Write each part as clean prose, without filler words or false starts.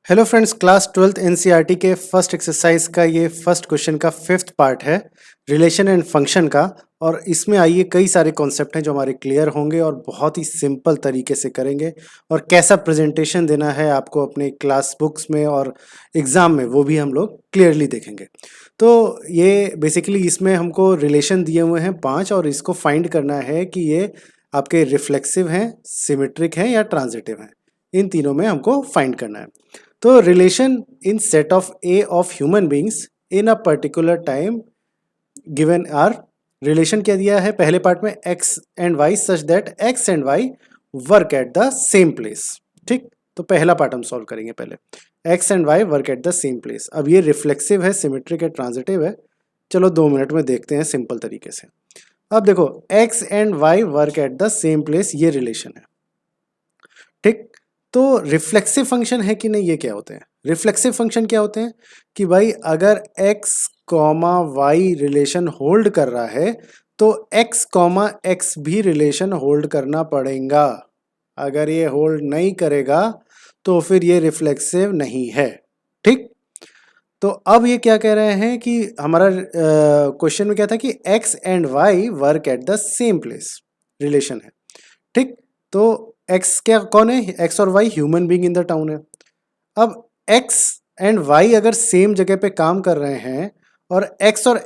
Hello friends, class 12th NCERT के first exercise का ये फर्स्ट क्वेश्चन का फिफ्थ पार्ट है रिलेशन एंड फंक्शन का। और इसमें आइए कई सारे कॉन्सेप्ट हैं जो हमारे क्लियर होंगे और बहुत ही सिंपल तरीके से करेंगे। और कैसा प्रेजेंटेशन देना है आपको अपने क्लास बुक्स में और एग्ज़ाम में, वो भी हम लोग क्लियरली देखेंगे। तो ये बेसिकली इसमें हमको रिलेशन दिए हुए हैं 5 और इसको फाइंड करना है कि ये आपके रिफ्लेक्सिव हैं, सिमेट्रिक हैं या ट्रांजिटिव हैं। इन तीनों में हमको फाइंड करना है। तो relation in set of A of human beings in a particular time given R. Relation क्या दिया है पहले पार्ट में, X and Y such that X and Y work at the same place. ठीक, तो पहला पार्ट हम सॉल्व करेंगे पहले, X and Y work at the same place. अब ये रिफ्लेक्सिव है, सिमेट्रिक है, ट्रांजिटिव है। चलो 2 मिनट में देखते हैं सिंपल तरीके से। अब देखो, X and Y work at the same place, ये रिलेशन है। ठीक, तो रिफ्लेक्सिव फंक्शन है कि नहीं, ये क्या होते हैं? रिफ्लेक्सिव फंक्शन क्या होते हैं कि भाई अगर x comma Y relation hold कर रहा है तो x कॉमा एक्स भी रिलेशन होल्ड करना पड़ेगा। अगर ये होल्ड नहीं करेगा तो फिर ये रिफ्लेक्सिव नहीं है। ठीक, तो अब ये क्या कह रहे हैं कि हमारा क्वेश्चन में क्या था कि x and y work at the same place, relation है। ठीक, तो x क्या कौन है? x और y human being in the town है। अब x एंड y अगर सेम जगह पे काम कर रहे हैं और x और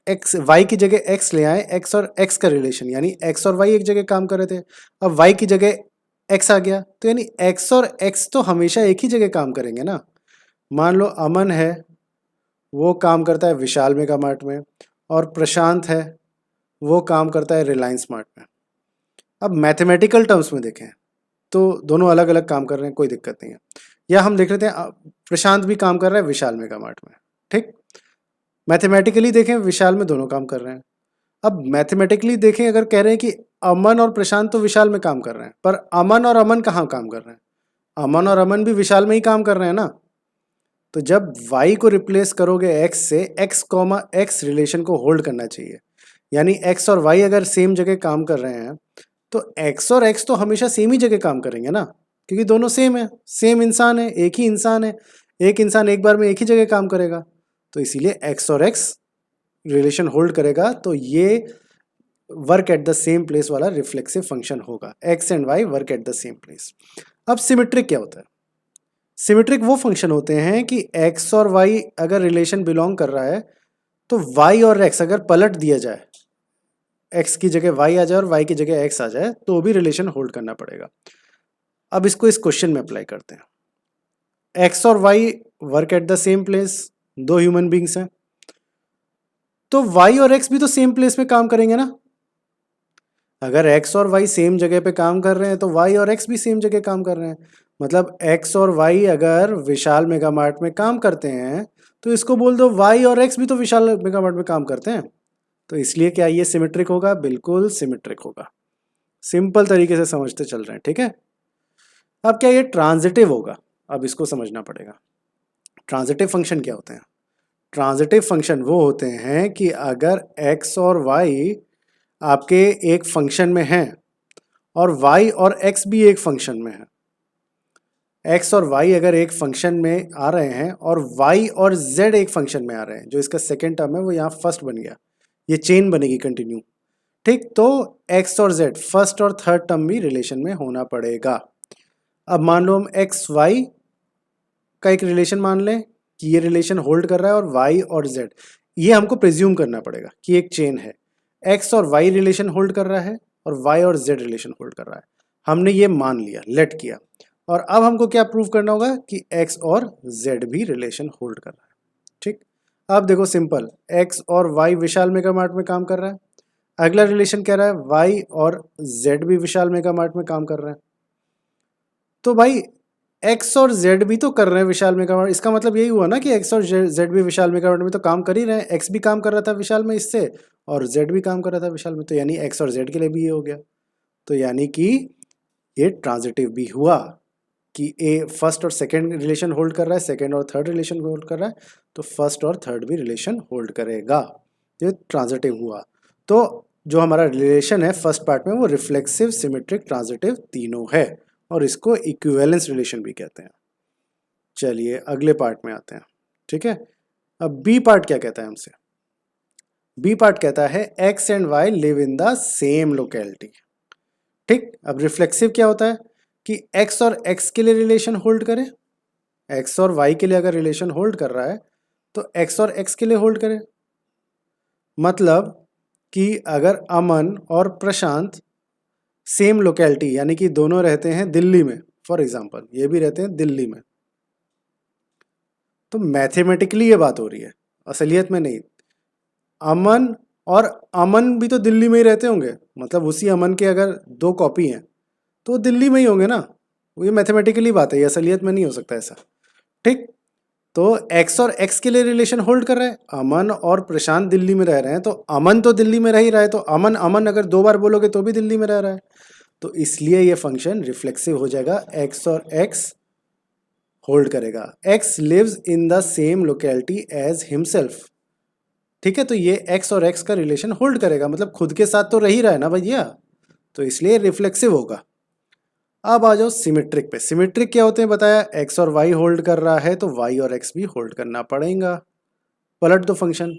x y की जगह x ले आए, x और x का रिलेशन, यानी x और y एक जगह काम कर रहे थे, अब y की जगह x आ गया, तो यानी x और x तो हमेशा एक ही जगह काम करेंगे ना। मान लो अमन है, वो काम करता है विशाल मेगा मार्ट में, और प्रशांत है, वो काम करता है रिलायंस मार्ट में। अब मैथमेटिकल टर्म्स में देखें तो दोनों अलग अलग काम कर रहे हैं, कोई दिक्कत नहीं है। या हम देख लेते हैं प्रशांत भी काम कर रहा है विशाल मेगा मार्ट में। ठीक, मैथमेटिकली देखें विशाल में दोनों काम कर रहे हैं। अब मैथमेटिकली देखें, अगर कह रहे हैं कि अमन और प्रशांत तो विशाल में काम कर रहे हैं, पर अमन और अमन कहाँ काम कर रहे हैं? अमन और अमन भी विशाल में ही काम कर रहे हैं ना। तो जब y को रिप्लेस करोगे x से, x कॉमा एक्स रिलेशन को होल्ड करना चाहिए, यानी x और y अगर सेम जगह काम कर रहे हैं तो x और x तो हमेशा सेम ही जगह काम करेंगे ना, क्योंकि दोनों सेम है, सेम इंसान है, एक ही इंसान है, एक इंसान एक बार में एक ही जगह काम करेगा, तो इसीलिए x और x रिलेशन होल्ड करेगा। तो ये work at the same place वाला रिफ्लेक्सिव फंक्शन होगा, x and y work at the same place. अब सिमेट्रिक क्या होता है? सिमेट्रिक वो फंक्शन होते हैं कि x और y अगर रिलेशन बिलोंग कर रहा है तो y और x अगर पलट दिया जाए, x की जगह y आ जाए और y की जगह x आ जाए, तो भी रिलेशन होल्ड करना पड़ेगा। अब इसको इस क्वेश्चन में अप्लाई करते हैं। x और y work at the same place, दो ह्यूमन बींग्स हैं, तो y और x भी तो सेम प्लेस में काम करेंगे ना। अगर x और y सेम जगह पे काम कर रहे हैं तो y और x भी सेम जगह काम कर रहे हैं। मतलब x और y अगर विशाल मेगा मार्ट में काम करते हैं तो इसको बोल दो y और x भी तो विशाल मेगा मार्ट में काम करते हैं। तो इसलिए क्या ये सिमेट्रिक होगा? बिल्कुल सिमेट्रिक होगा। सिंपल तरीके से समझते चल रहे हैं, ठीक है। अब क्या ये ट्रांजिटिव होगा? अब इसको समझना पड़ेगा। ट्रांजिटिव फंक्शन क्या होते हैं? ट्रांजिटिव फंक्शन वो होते हैं कि अगर x और y आपके एक फंक्शन में हैं और y और x भी एक फंक्शन में है, x और y अगर एक फंक्शन में आ रहे हैं और y और z एक फंक्शन में आ रहे हैं, जो इसका सेकेंड टर्म है वो यहाँ फर्स्ट बन गया, ये चेन बनेगी कंटिन्यू। ठीक, तो x और z फर्स्ट और थर्ड टर्म भी रिलेशन में होना पड़ेगा। अब मान लो हम एक्स वाई का एक रिलेशन मान लें कि ये रिलेशन होल्ड कर रहा है, और y और z ये हमको प्रिज्यूम करना पड़ेगा कि एक चेन है, x और y रिलेशन होल्ड कर रहा है और y और z रिलेशन होल्ड कर रहा है। हमने ये मान लिया, लेट किया, और अब हमको क्या प्रूव करना होगा कि x और z भी रिलेशन होल्ड कर रहा है। ठीक, अब देखो सिंपल, x और y विशाल मेगा मार्ट में काम कर रहा है, अगला रिलेशन कह रहा है y और z भी विशाल मेगा मार्ट में काम कर रहा है। तो भाई x और z भी तो कर रहे हैं विशाल मेगा मार्ट, इसका मतलब यही हुआ ना कि x और z भी विशाल मेगा मार्ट में तो काम कर ही रहे हैं। x भी काम कर रहा था विशाल में इससे, और z भी काम कर रहा था विशाल में, तो यानी x और z के लिए भी ये हो गया। तो यानी कि ये ट्रांजिटिव भी हुआ कि ए फर्स्ट और सेकंड रिलेशन होल्ड कर रहा है, सेकंड और थर्ड रिलेशन होल्ड कर रहा है, तो फर्स्ट और थर्ड भी रिलेशन होल्ड करेगा। ये ट्रांजिटिव हुआ। तो जो हमारा रिलेशन है फर्स्ट पार्ट में वो रिफ्लेक्सिव, सिमेट्रिक, ट्रांजिटिव तीनों है, और इसको इक्विवेलेंस रिलेशन भी कहते हैं। चलिए अगले पार्ट में आते हैं, ठीक है। अब बी पार्ट क्या कहता है हमसे? बी पार्ट कहता है X and Y live in the same locality. ठीक, अब रिफ्लेक्सिव क्या होता है कि एक्स और एक्स के लिए रिलेशन होल्ड करे, एक्स और वाई के लिए अगर रिलेशन होल्ड कर रहा है तो एक्स और एक्स के लिए होल्ड करे। मतलब कि अगर अमन और प्रशांत सेम लोकेलिटी यानी कि दोनों रहते हैं दिल्ली में, फॉर एग्जांपल ये भी रहते हैं दिल्ली में, तो मैथमेटिकली ये बात हो रही है, असलियत में नहीं। अमन और अमन भी तो दिल्ली में ही रहते होंगे, मतलब उसी अमन के अगर दो कॉपी हैं तो वो दिल्ली में ही होंगे ना। वो ये मैथमेटिकली बात है, ये असलियत में नहीं हो सकता ऐसा। ठीक, तो एक्स और एक्स के लिए रिलेशन होल्ड कर रहा है, अमन और प्रशांत दिल्ली में रह रहे हैं, तो अमन तो दिल्ली में रह ही रहा है, तो अमन अमन अगर दो बार बोलोगे तो भी दिल्ली में रह रहा है, तो इसलिए ये फंक्शन रिफ्लेक्सिव हो जाएगा, एक्स और एक्स होल्ड करेगा। X lives in the same locality as himself. ठीक है, तो ये एक्स और एक्स का रिलेशन होल्ड करेगा, मतलब खुद के साथ तो रह ही रहा है ना भैया, तो इसलिए रिफ्लेक्सिव होगा। अब आ जाओ सिमेट्रिक पे। सिमेट्रिक क्या होते हैं बताया, एक्स और वाई होल्ड कर रहा है तो वाई और एक्स भी होल्ड करना पड़ेगा। पलट दो फंक्शन।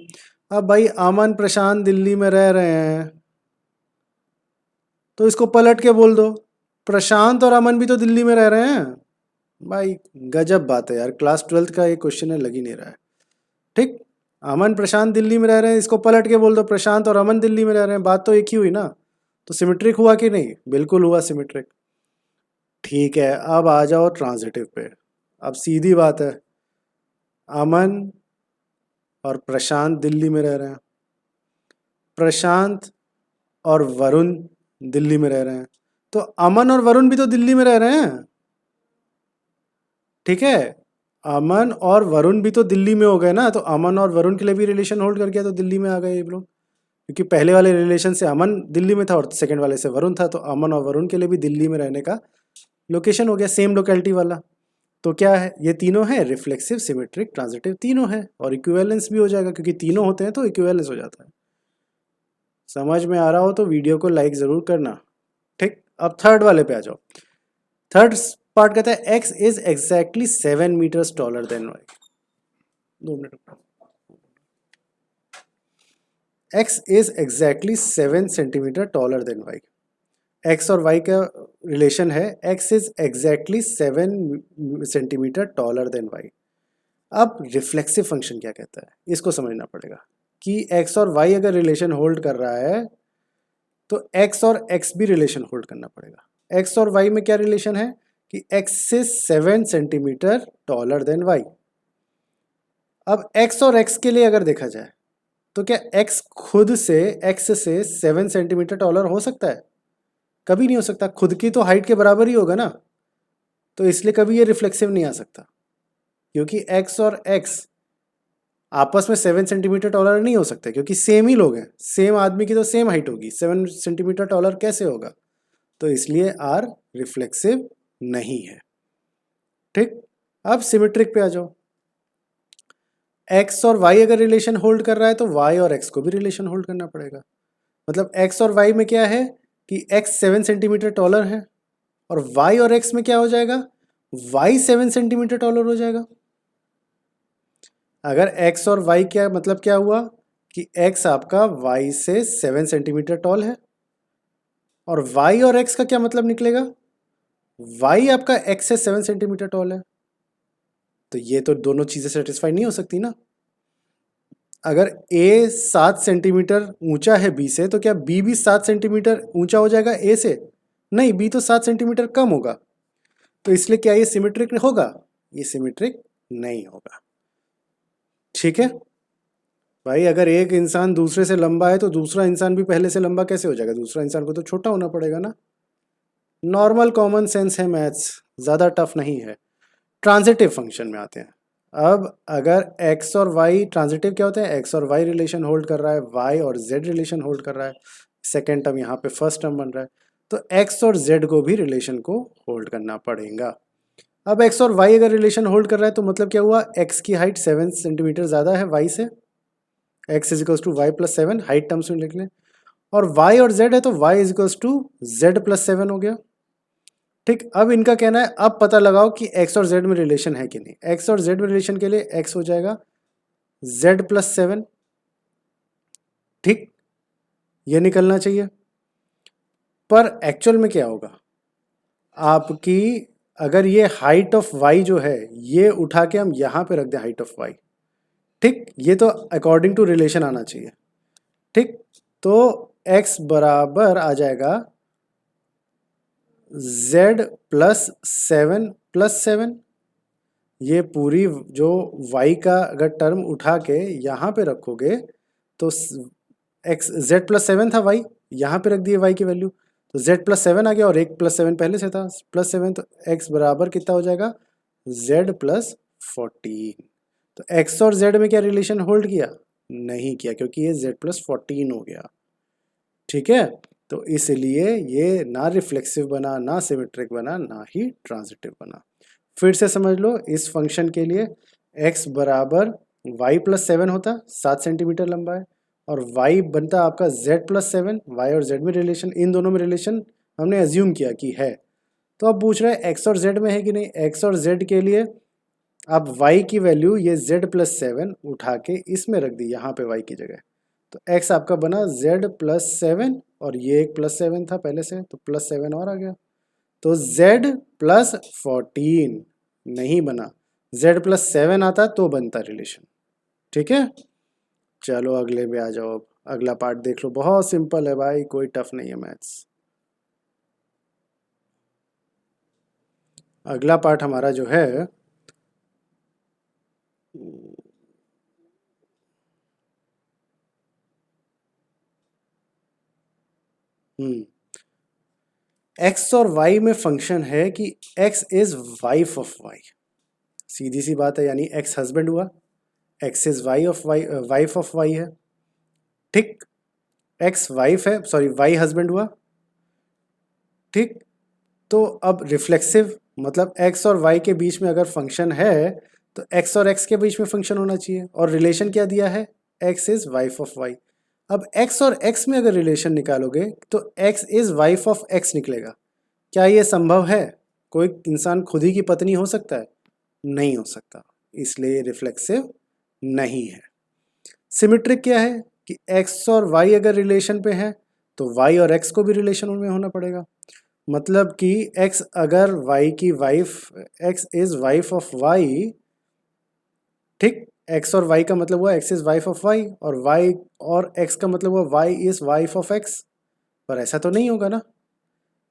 अब भाई अमन प्रशांत दिल्ली में रह रहे हैं तो इसको पलट के बोल दो प्रशांत और अमन भी तो दिल्ली में रह रहे हैं। भाई गजब बात है यार, क्लास 12th का ये क्वेश्चन है, लग ही नहीं रहा है। ठीक, अमन प्रशांत दिल्ली में रह रहे हैं, इसको पलट के बोल दो प्रशांत और अमन दिल्ली में रह रहे हैं, बात तो एक ही हुई ना। तो सिमेट्रिक हुआ कि नहीं? बिल्कुल हुआ सिमेट्रिक। ठीक है, अब आ जाओ ट्रांजिटिव पे। अब सीधी बात है, अमन और प्रशांत दिल्ली में रह रहे हैं, प्रशांत और वरुण दिल्ली में रह रहे हैं, तो अमन और वरुण भी तो दिल्ली में रह रहे हैं। ठीक है, अमन और वरुण भी तो दिल्ली में हो गए ना, तो अमन और वरुण के लिए भी रिलेशन होल्ड कर गया तो दिल्ली में आ गए ये लोग, क्योंकि पहले वाले रिलेशन से अमन दिल्ली में था और सेकंड वाले से वरुण था, तो अमन और वरुण के लिए भी दिल्ली में रहने का लोकेशन हो गया, सेम लोकेलिटी वाला। तो क्या है, ये तीनों है, रिफ्लेक्सिव, सिमेट्रिक, ट्रांजिटिव, तीनों है, और इक्विवेलेंस भी हो जाएगा क्योंकि तीनों होते हैं तो इक्विवेलेंस हो जाता है। समझ में आ रहा हो तो वीडियो को लाइक जरूर करना। ठीक, अब थर्ड वाले पे आ जाओ। थर्ड पार्ट कहता है x is exactly 7 metres taller than Y. 2 minute. X is exactly 7 centimetre taller than Y. X और वाई का रिलेशन है, x is exactly 7 centimetre taller than Y. अब रिफ्लेक्सिव फंक्शन क्या कहता है, इसको समझना पड़ेगा कि एक्स और वाई अगर रिलेशन होल्ड कर रहा है तो एक्स और एक्स भी रिलेशन होल्ड करना पड़ेगा। एक्स और वाई में क्या रिलेशन है कि X is 7 centimetre taller than Y. अब एक्स और एक्स के लिए अगर देखा जाए तो क्या एक्स खुद से एक्स से 7 सेंटीमीटर टॉलर हो सकता है? कभी नहीं हो सकता, खुद की तो हाइट के बराबर ही होगा ना, तो इसलिए कभी ये रिफ्लेक्सिव नहीं आ सकता, क्योंकि एक्स और एक्स आपस में 7 सेंटीमीटर टॉलर नहीं हो सकते, क्योंकि सेम ही लोग हैं, सेम आदमी की तो सेम हाइट होगी, 7 सेंटीमीटर टॉलर कैसे होगा? तो इसलिए आर रिफ्लेक्सिव नहीं है। ठीक, अब सिमेट्रिक पे आ जाओ। एक्स और वाई अगर रिलेशन होल्ड कर रहा है तो वाई और एक्स को भी रिलेशन होल्ड करना पड़ेगा। मतलब एक्स और वाई में क्या है कि एक्स 7 सेंटीमीटर टॉलर है, और वाई और एक्स में क्या हो जाएगा, वाई 7 सेंटीमीटर टॉलर हो जाएगा। अगर एक्स और वाई क्या मतलब क्या हुआ कि एक्स आपका वाई से 7 सेंटीमीटर टॉल है, और वाई और एक्स का क्या मतलब निकलेगा, वाई आपका एक्स से 7 सेंटीमीटर टॉल है, तो ये तो दोनों चीजें सेटिस्फाई नहीं हो सकती ना। अगर ए 7 सेंटीमीटर ऊंचा है बी से, तो क्या बी भी 7 सेंटीमीटर ऊंचा हो जाएगा ए से? नहीं, बी तो 7 सेंटीमीटर कम होगा, तो इसलिए क्या ये सिमेट्रिक होगा? ये सिमेट्रिक नहीं होगा। ठीक है भाई, अगर एक इंसान दूसरे से लंबा है तो दूसरा इंसान भी पहले से लंबा कैसे हो जाएगा? दूसरा इंसान को तो छोटा होना पड़ेगा ना। नॉर्मल कॉमन सेंस है मैथ्स, ज़्यादा टफ नहीं है। ट्रांजिटिव फंक्शन में आते हैं। अब अगर x और y, ट्रांजिटिव क्या होते हैं, x और y रिलेशन होल्ड कर रहा है, y और z रिलेशन होल्ड कर रहा है, सेकेंड टर्म यहाँ पे फर्स्ट टर्म बन रहा है, तो x और z को भी रिलेशन को होल्ड करना पड़ेगा। अब x और y अगर रिलेशन होल्ड कर रहा है तो मतलब क्या हुआ, x की हाइट 7 सेंटीमीटर ज़्यादा है y से, x equals to Y plus 7 height terms में लिख लें, और y और z है तो y equals to z plus 7 हो गया। ठीक, अब इनका कहना है अब पता लगाओ कि एक्स और जेड में रिलेशन है कि नहीं। एक्स और जेड में रिलेशन के लिए एक्स हो जाएगा z+7। ठीक, ये निकलना चाहिए। पर एक्चुअल में क्या होगा, आपकी अगर ये हाइट ऑफ y जो है ये उठा के हम यहां पे रख दें हाइट ऑफ y, ठीक, ये तो अकॉर्डिंग टू रिलेशन आना चाहिए। ठीक, तो x बराबर आ जाएगा z+7+7। ये पूरी जो y का अगर टर्म उठा के यहाँ पे रखोगे तो x z+7 था y, यहाँ पे रख दिए y की वैल्यू तो z+7 आ गया और एक +7 पहले से था +7, तो x बराबर कितना हो जाएगा z+14। तो x और z में क्या रिलेशन होल्ड किया, नहीं किया, क्योंकि ये z+14 हो गया। ठीक है, तो इसलिए ये ना रिफ्लेक्सिव बना, ना सिमेट्रिक बना, ना ही ट्रांजिटिव बना। फिर से समझ लो, इस फंक्शन के लिए x बराबर y+7 होता, 7 सेंटीमीटर लंबा है, और y बनता आपका z+7। y और z में रिलेशन, इन दोनों में रिलेशन हमने एज्यूम किया कि है। तो अब पूछ रहा है x और z में है कि नहीं। x और z के लिए अब y की वैल्यू ये z+7 उठा के इसमें रख दी यहाँ पे y की जगह, तो x आपका बना z+7 और ये एक +7 था पहले से, तो +7 और आ गया, तो z+14 नहीं बना, z+7 आता तो बनता रिलेशन। ठीक है, चलो अगले में आ जाओ। अब अगला पार्ट देख लो, बहुत सिंपल है भाई, कोई टफ नहीं है मैथ्स। अगला पार्ट हमारा जो है x और y में फंक्शन है कि x is wife of y। सीधी सी बात है, यानी x हस्बैंड हुआ, x is wife of y है। ठीक, x वाइफ है, सॉरी y हस्बैंड हुआ। ठीक, तो अब रिफ्लेक्सिव मतलब x और y के बीच में अगर फंक्शन है तो x और x के बीच में फंक्शन होना चाहिए, और रिलेशन क्या दिया है, x is wife of y। अब x और x में अगर रिलेशन निकालोगे तो x is wife of x निकलेगा। क्या ये संभव है, कोई इंसान खुद ही की पत्नी हो सकता है, नहीं हो सकता, इसलिए रिफ्लेक्सिव नहीं है। सिमेट्रिक क्या है कि x और y अगर रिलेशन पे है तो y और x को भी रिलेशन में होना पड़ेगा। मतलब कि x अगर y की wife, x is wife of y, ठीक, x और y का मतलब हुआ x is wife of y, और y और x का मतलब हुआ y is wife of x। पर ऐसा तो नहीं होगा ना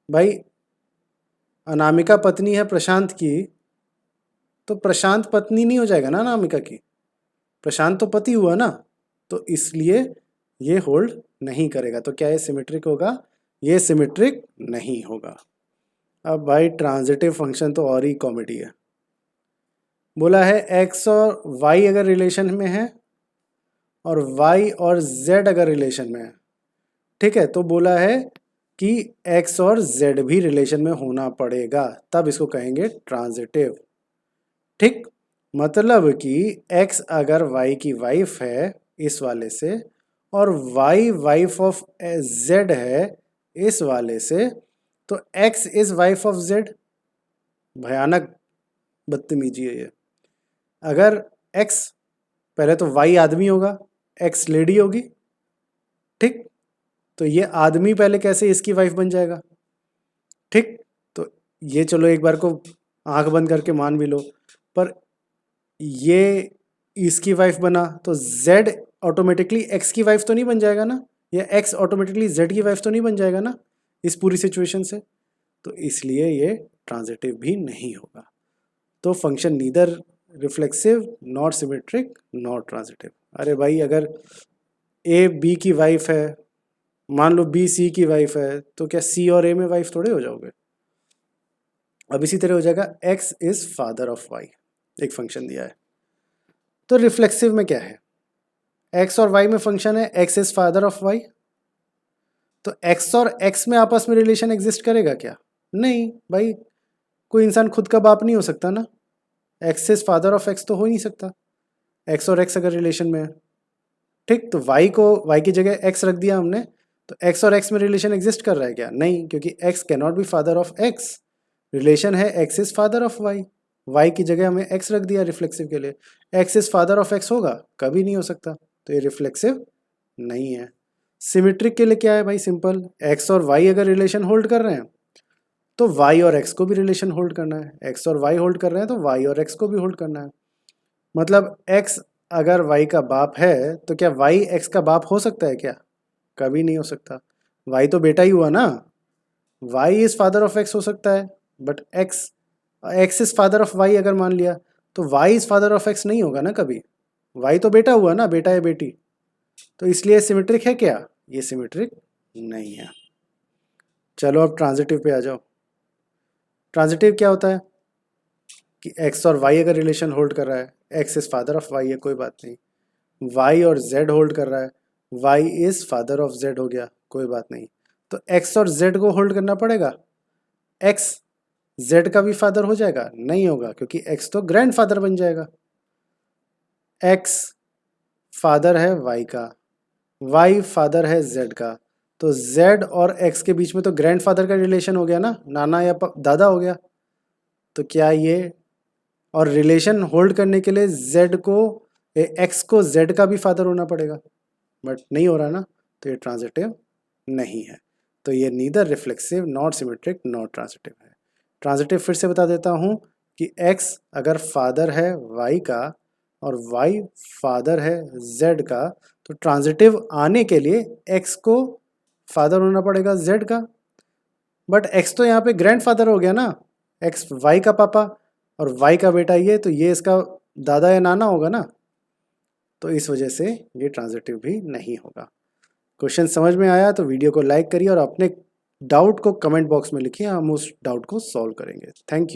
भाई, अनामिका पत्नी है प्रशांत की, तो प्रशांत पत्नी नहीं हो जाएगा ना अनामिका की, प्रशांत तो पति हुआ ना, तो इसलिए ये होल्ड नहीं करेगा। तो क्या ये सिमेट्रिक होगा, ये सिमेट्रिक नहीं होगा। अब भाई ट्रांजिटिव फंक्शन तो और ही कॉमेडी है। बोला है x और y अगर रिलेशन में है और y और z अगर रिलेशन में है, ठीक है, तो बोला है कि x और z भी रिलेशन में होना पड़ेगा, तब इसको कहेंगे ट्रांजिटिव। ठीक, मतलब कि x अगर y की वाइफ है इस वाले से, और y वाइफ ऑफ z है इस वाले से, तो x is wife of z। भयानक बदतमीजी है ये। अगर x, पहले तो y आदमी होगा, x लेडी होगी, ठीक, तो ये आदमी पहले कैसे इसकी वाइफ बन जाएगा। ठीक, तो ये चलो एक बार को आंख बंद करके मान भी लो, पर ये इसकी वाइफ बना तो z ऑटोमेटिकली x की वाइफ तो नहीं बन जाएगा ना, या x ऑटोमेटिकली z की वाइफ तो नहीं बन जाएगा ना इस पूरी सिचुएशन से, तो इसलिए ये ट्रांजिटिव भी नहीं होगा। तो function neither reflexive, not symmetric, not transitive. अरे भाई अगर a b की वाइफ है, मान लो b c की वाइफ है, तो क्या c और a में वाइफ थोड़े हो जाओगे। अब इसी तरह हो जाएगा x is father of y, एक फंक्शन दिया है। तो रिफ्लेक्सिव में क्या है, x और y में फंक्शन है x is father of y, तो x और x में आपस में रिलेशन एग्जिस्ट करेगा क्या, नहीं भाई, कोई इंसान खुद का बाप नहीं हो सकता ना, x is father of x तो हो ही नहीं सकता, x और x अगर रिलेशन में है। ठीक, तो y की जगह x रख दिया हमने, तो x और x में रिलेशन एग्जिस्ट कर रहा है क्या, नहीं, क्योंकि x cannot be father of x, relation है x is father of y, y की जगह हमें एक्स रख दिया रिफ्लेक्सिव के लिए, x is father of x होगा, कभी नहीं हो सकता, तो ये रिफ्लेक्सिव नहीं है। सिमेट्रिक के लिए क्या है भाई, सिंपल, एक्स और वाई अगर रिलेशन होल्ड कर रहे हैं तो वाई और एक्स को भी रिलेशन होल्ड करना है, एक्स और वाई होल्ड कर रहे हैं तो वाई और एक्स को भी होल्ड करना है। मतलब एक्स अगर वाई का बाप है तो क्या वाई एक्स का बाप हो सकता है क्या, कभी नहीं हो सकता, वाई तो बेटा ही हुआ ना, Y is father of X हो सकता है, but X is father of Y अगर मान लिया तो Y is father of X नहीं होगा ना कभी, वाई तो बेटा हुआ ना, बेटा है बेटी, तो इसलिए सिमेट्रिक है क्या, ये सिमेट्रिक नहीं है। चलो अब ट्रांजिटिव पे आ जाओ। ट्रांजिटिव क्या होता है कि एक्स और वाई अगर रिलेशन होल्ड कर रहा है, x is father of Y है कोई बात नहीं, वाई और जेड होल्ड कर रहा है, Y is father of Z हो गया कोई बात नहीं, तो एक्स और जेड को होल्ड करना पड़ेगा, एक्स जेड का भी फादर हो जाएगा, नहीं होगा क्योंकि एक्स तो ग्रैंड फादर बन जाएगा, एक्स फादर है वाई का, वाई फादर है जेड का, तो जेड और एक्स के बीच में तो ग्रैंड फादर का रिलेशन हो गया ना, नाना या दादा हो गया, तो क्या ये, और रिलेशन होल्ड करने के लिए जेड को एक्स को जेड का भी फादर होना पड़ेगा, बट नहीं हो रहा ना, तो ये ट्रांजिटिव नहीं है, तो ये neither reflexive not symmetric not transitive है। ट्रांजिटिव फिर से बता देता हूँ कि एक्स अगर फादर है वाई का और वाई फादर है जेड का, तो ट्रांजिटिव आने के लिए एक्स को फादर होना पड़ेगा जेड का, बट एक्स तो यहाँ पे ग्रैंड फादर हो गया ना, एक्स वाई का पापा और वाई का बेटा ये, तो ये इसका दादा या नाना होगा ना, तो इस वजह से ये ट्रांजिटिव भी नहीं होगा। क्वेश्चन समझ में आया तो वीडियो को लाइक करिए और अपने डाउट को कमेंट बॉक्स में लिखिए, हम उस डाउट को सॉल्व करेंगे। Thank you.